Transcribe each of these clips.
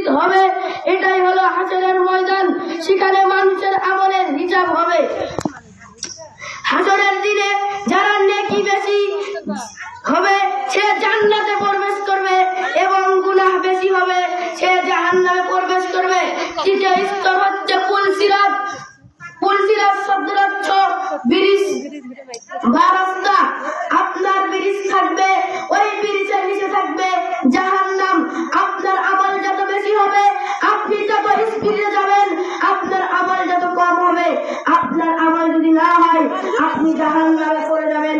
উপস্থিত হবে। এটাই হলো হাসরের ময়দান, সেখানে মানুষের আমলের হিসাব হবে। হাসরের দিনে যারা নেকি বেশি হবে সে জান্নাতে প্রবেশ করবে, এবং গুনাহ বেশি হবে সে জাহান্নামে প্রবেশ করবে। তৃতীয় স্তর হচ্ছে পুলসিরাত। পুলসিরাত শব্দের অর্থ ব্রিজ বা রাস্তা। আপনার ব্রিজ থাকবে, ওই ব্রিজের নিচে থাকবে জাহান্নাম। আপনার আমল যত বেশি হবে আপনি তত স্পিডে যাবেন, আপনার আমল যত কম হবে, আপনার আমল যদি না হয় আপনি জাহান্নামে পড়ে যাবেন।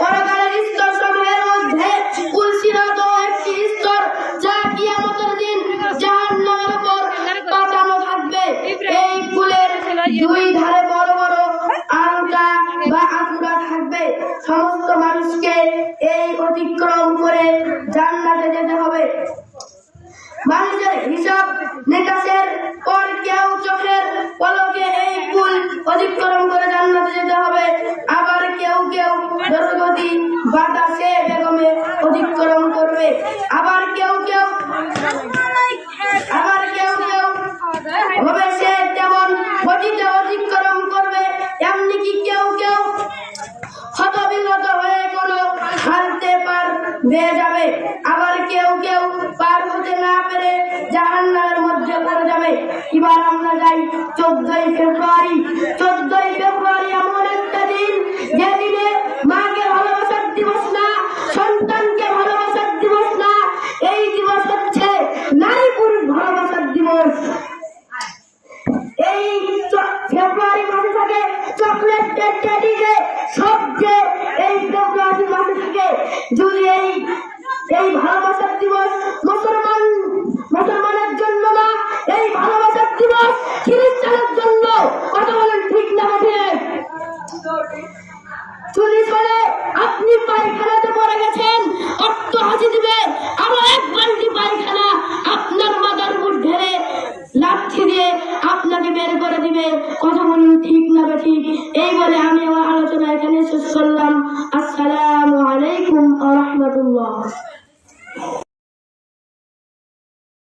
পরকালের স্তর সমূহের মধ্যে পুলসিরাতও একটি স্তর, যা কিয়ামতের দিন জাহান্নামের উপর পাতানো থাকবে। এই পুলের দুই ধারে বড় বড় আংটা বা আকুড়া থাকবে। সমস্ত মানুষকে এই অতিক্রম করে জান্নাতে যেতে হবে। মানুষের হিসাব নিকাশের পর কেউ চোখের পলকে এই পুল অতিক্রম করে জান্নাতে যেতে হবে, আবার কেউ কেউ দ্রুতগতি বাতাসে বেগমে অতিক্রম করবে, আবার কেউ কেউ হবে সে তেমন গতিতে অতিক্রম করবে। এমনি কি কেউ কেউ হতবিগত হয়ে কোনো হালতে পার হয়ে যাবে, আবার কেউ কেউ পার হতে না পেরে জাহান্নামের মধ্যে পড়ে যাবে। এবার আমরা যাই 14ই ফেব্রুয়ারি। 14ই ফেব্রুয়ারি এমন একটা দিন, যেদিনে মাকে ভালোবাসার দিবস না, সন্তানকে ভালোবাসার দিবস না, এই দিবস হচ্ছে নারী পুরুষ ভালোবাসার দিবস। এই ফেব্রুয়ারি মাসে থাকে চকলেট টেডি ডে, সবচেয়ে এই ফেব্রুয়ারি মাসে থাকে। যদি এই ভালোবাসার দিবস মুসলমানের জন্য না, এই ভালোবাসার দিবস খ্রিস্টানের জন্য। কথা বলেন ঠিক না ঠিক? চুরি করে আপনি পায়খানাতে পড়ে গেছেন, অট্ট হাসি দিবে, আবার এক বালতি পায়খানা আপনার মাথার উপর ঢেলে লাঠি দিয়ে আপনাকে বের করে দিবে। কথা বলুন ঠিক না ঠিক? এই বলে আমি আমার আলোচনা এখানে শেষ করলাম। আসসালামু আলাইকুম ওয়া রাহমাতুল্লাহ।